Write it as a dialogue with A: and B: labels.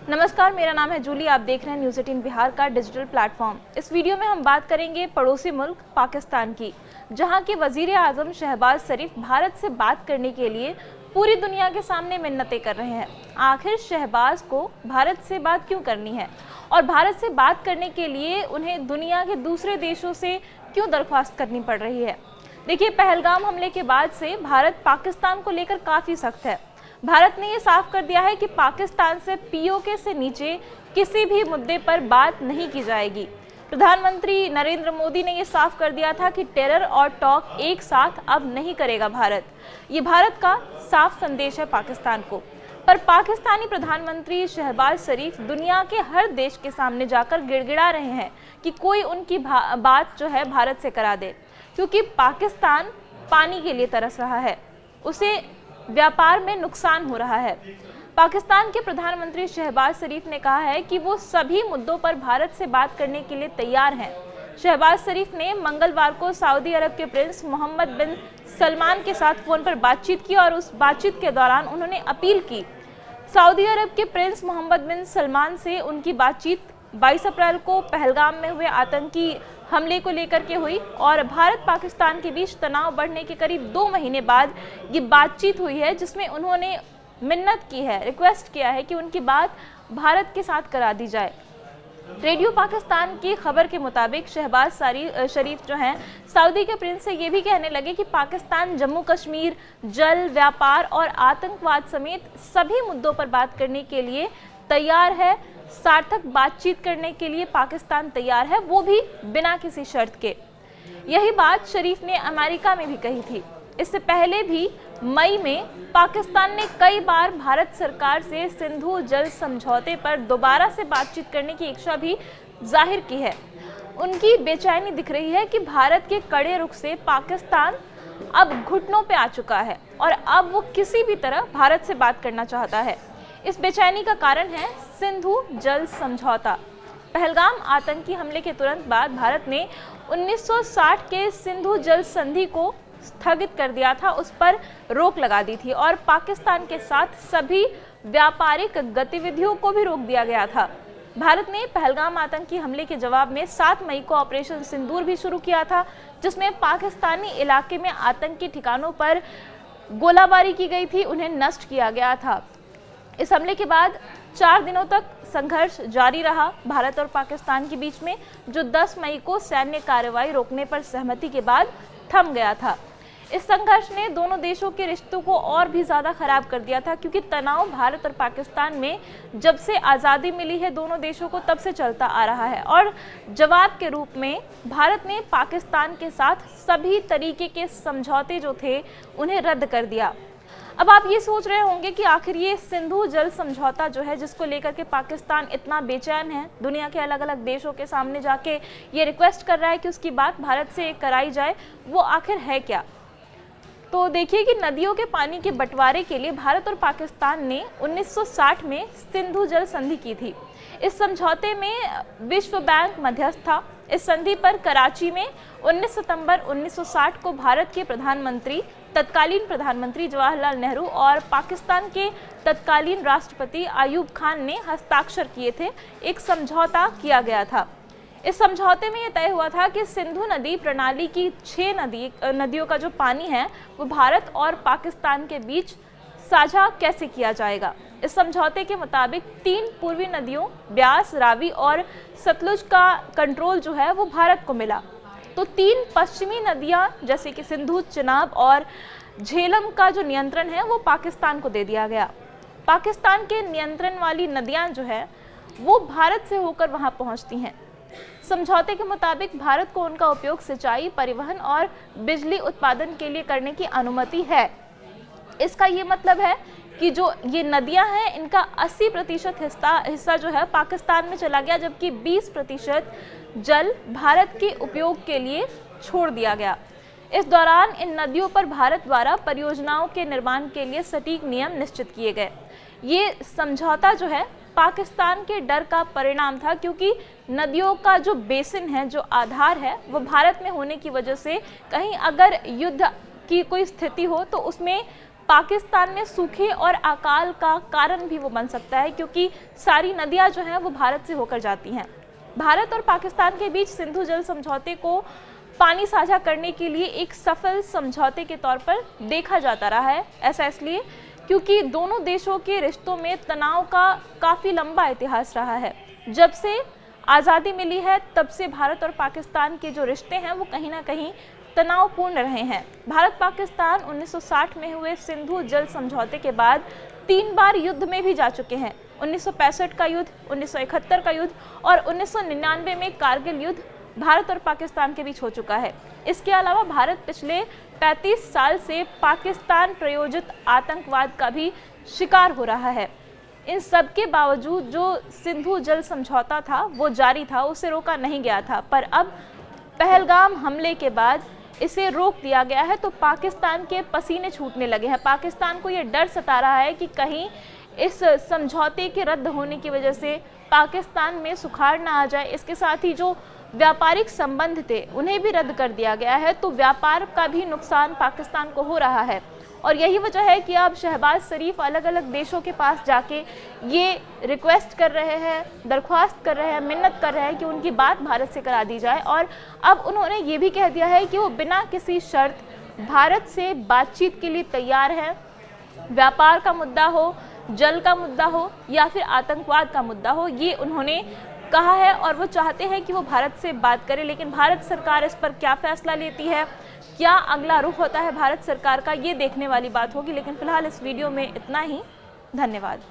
A: नमस्कार, मेरा नाम है जूली। आप देख रहे हैं न्यूज़ 18 बिहार का डिजिटल प्लेटफॉर्म। इस वीडियो में हम बात करेंगे पड़ोसी मुल्क पाकिस्तान की, जहां के वजीर आजम शहबाज शरीफ भारत से बात करने के लिए पूरी दुनिया के सामने मिन्नतें कर रहे हैं। आखिर शहबाज को भारत से बात क्यों करनी है और भारत से बात करने के लिए उन्हें दुनिया के दूसरे देशों से क्यों दरख्वास्त करनी पड़ रही है? देखिए, पहलगाम हमले के बाद से भारत पाकिस्तान को लेकर काफ़ी सख्त है। भारत ने ये साफ कर दिया है कि पाकिस्तान से पीओके से नीचे किसी भी मुद्दे पर बात नहीं की जाएगी। प्रधानमंत्री नरेंद्र मोदी ने ये साफ कर दिया था कि टेरर और टॉक एक साथ अब नहीं करेगा भारत। ये भारत का साफ संदेश है पाकिस्तान को। पर पाकिस्तानी प्रधानमंत्री शहबाज शरीफ दुनिया के हर देश के सामने जाकर गिड़गिड़ा रहे हैं कि कोई उनकी बात जो है भारत से करा दे, क्योंकि पाकिस्तान पानी के लिए तरस रहा है, उसे व्यापार में नुकसान हो रहा है। पाकिस्तान के प्रधानमंत्री शहबाज शरीफ ने कहा है कि वो सभी मुद्दों पर भारत से बात करने के लिए तैयार हैं। शहबाज शरीफ ने मंगलवार को सऊदी अरब के प्रिंस मोहम्मद बिन सलमान के साथ फोन पर बातचीत की और उस बातचीत के दौरान उन्होंने अपील की। सऊदी अरब के प्रिंस मोहम्मद बिन सलमान से उनकी बातचीत 22 अप्रैल को पहलगाम में हुए आतंकी हमले को लेकर के हुई और भारत पाकिस्तान के बीच तनाव बढ़ने के करीब 2 महीने बाद ये बातचीत हुई है, जिसमें उन्होंने मिन्नत की है, रिक्वेस्ट किया है कि उनकी बात भारत के साथ करा दी जाए। रेडियो पाकिस्तान की खबर के मुताबिक शहबाज शरीफ जो हैं सऊदी के प्रिंस से ये भी कहने लगे कि पाकिस्तान जम्मू कश्मीर, जल, व्यापार और आतंकवाद समेत सभी मुद्दों पर बात करने के लिए तैयार है। सार्थक बातचीत करने के लिए पाकिस्तान तैयार है, वो भी बिना किसी शर्त के। यही बात शरीफ ने अमेरिका में भी कही थी। इससे पहले भी मई में पाकिस्तान ने कई बार भारत सरकार से सिंधु जल समझौते पर दोबारा से बातचीत करने की इच्छा भी जाहिर की है। उनकी बेचैनी दिख रही है कि भारत के कड़े रुख से पाकिस्तान अब घुटनों पे आ चुका है और अब वो किसी भी तरह भारत से बात करना चाहता है। इस बेचैनी का कारण है सिंधु जल समझौता। पहलगाम आतंकी हमले के तुरंत बाद भारत ने 1960 के सिंधु जल संधि को स्थगित कर दिया था, उस पर रोक लगा दी थी और पाकिस्तान के साथ सभी व्यापारिक गतिविधियों को भी रोक दिया गया था। भारत ने पहलगाम आतंकी हमले के जवाब में 7 मई को ऑपरेशन सिंदूर भी शुरू किया था, जिसमें पाकिस्तानी इलाके में आतंकी ठिकानों पर गोलाबारी की गई थी, उन्हें नष्ट किया गया था। इस हमले के बाद 4 दिनों तक संघर्ष जारी रहा भारत और पाकिस्तान के बीच में, जो 10 मई को सैन्य कार्रवाई रोकने पर सहमति के बाद थम गया था। इस संघर्ष ने दोनों देशों के रिश्तों को और भी ज़्यादा खराब कर दिया था, क्योंकि तनाव भारत और पाकिस्तान में जब से आज़ादी मिली है दोनों देशों को तब से चलता आ रहा है और जवाब के रूप में भारत ने पाकिस्तान के साथ सभी तरीके के समझौते जो थे उन्हें रद्द कर दिया। अब आप ये सोच रहे होंगे कि आखिर ये सिंधु जल समझौता जो है, जिसको लेकर के पाकिस्तान इतना बेचैन है, दुनिया के अलग अलग देशों के सामने जाके ये रिक्वेस्ट कर रहा है कि उसकी बात भारत से कराई जाए, वो आखिर है क्या? तो देखिए कि नदियों के पानी के बंटवारे के लिए भारत और पाकिस्तान ने 1960 में सिंधु जल संधि की थी। इस समझौते में विश्व बैंक मध्यस्थ था। इस संधि पर कराची में 19 सितंबर 1960 को भारत के तत्कालीन प्रधानमंत्री जवाहरलाल नेहरू और पाकिस्तान के तत्कालीन राष्ट्रपति अयूब खान ने हस्ताक्षर किए थे। एक समझौता किया गया था। इस समझौते में यह तय हुआ था कि सिंधु नदी प्रणाली की 6 नदियों का जो पानी है वो भारत और पाकिस्तान के बीच साझा कैसे किया जाएगा। इस समझौते के मुताबिक 3 पूर्वी नदियों ब्यास, रावी और सतलुज का कंट्रोल जो है वो भारत को मिला, तो 3 पश्चिमी नदियां जैसे कि सिंधु, चिनाब और झेलम का जो नियंत्रण है वो पाकिस्तान को दे दिया गया। पाकिस्तान के नियंत्रण वाली नदियां जो है वो भारत से होकर वहां पहुंचती हैं। समझौते के मुताबिक भारत को उनका उपयोग सिंचाई, परिवहन और बिजली उत्पादन के लिए करने की अनुमति है। इसका ये मतलब है कि जो ये नदियां हैं इनका 80% हिस्सा जो है पाकिस्तान में चला गया, जबकि 20% जल भारत के उपयोग के लिए छोड़ दिया गया। इस दौरान इन नदियों पर भारत द्वारा परियोजनाओं के निर्माण के लिए सटीक नियम निश्चित किए गए। ये समझौता जो है पाकिस्तान के डर का परिणाम था, क्योंकि नदियों का जो बेसिन है, जो आधार है, वो भारत में होने की वजह से कहीं अगर युद्ध की कोई स्थिति हो तो उसमें पाकिस्तान में सूखे और अकाल का कारण भी वो बन सकता है, क्योंकि सारी नदियां जो हैं वो भारत से होकर जाती हैं। भारत और पाकिस्तान के बीच सिंधु जल समझौते को पानी साझा करने के लिए एक सफल समझौते के तौर पर देखा जाता रहा है। ऐसा इसलिए क्योंकि दोनों देशों के रिश्तों में तनाव का काफ़ी लंबा इतिहास रहा है। जब से आज़ादी मिली है तब से भारत और पाकिस्तान के जो रिश्ते हैं वो कहीं ना कहीं तनावपूर्ण रहे हैं। भारत पाकिस्तान 1960 में हुए सिंधु जल समझौते के बाद 3 बार युद्ध में भी जा चुके हैं। 1965 का युद्ध, 1971 का युद्ध और 1999 में कारगिल युद्ध भारत और पाकिस्तान के बीच हो चुका है। इसके अलावा भारत पिछले 35 साल से पाकिस्तान प्रायोजित आतंकवाद का भी शिकार हो रहा है। इन सब के बावजूद जो सिंधु जल समझौता था वो जारी था, उसे रोका नहीं गया था। पर अब पहलगाम हमले के बाद इसे रोक दिया गया है, तो पाकिस्तान के पसीने छूटने लगे हैं। पाकिस्तान को ये डर सता रहा है कि कहीं इस समझौते के रद्द होने की वजह से पाकिस्तान में सुखाड़ ना आ जाए। इसके साथ ही जो व्यापारिक संबंध थे उन्हें भी रद्द कर दिया गया है, तो व्यापार का भी नुकसान पाकिस्तान को हो रहा है। और यही वजह है कि अब शहबाज शरीफ अलग अलग देशों के पास जाके ये रिक्वेस्ट कर रहे हैं, दरख्वास्त कर रहे हैं, मिन्नत कर रहे हैं कि उनकी बात भारत से करा दी जाए। और अब उन्होंने ये भी कह दिया है कि वो बिना किसी शर्त भारत से बातचीत के लिए तैयार है। व्यापार का मुद्दा हो, जल का मुद्दा हो या फिर आतंकवाद का मुद्दा हो, ये उन्होंने कहा है और वो चाहते हैं कि वो भारत से बात करें। लेकिन भारत सरकार इस पर क्या फैसला लेती है, क्या अगला रुख होता है भारत सरकार का, ये देखने वाली बात होगी। लेकिन फिलहाल इस वीडियो में इतना ही। धन्यवाद।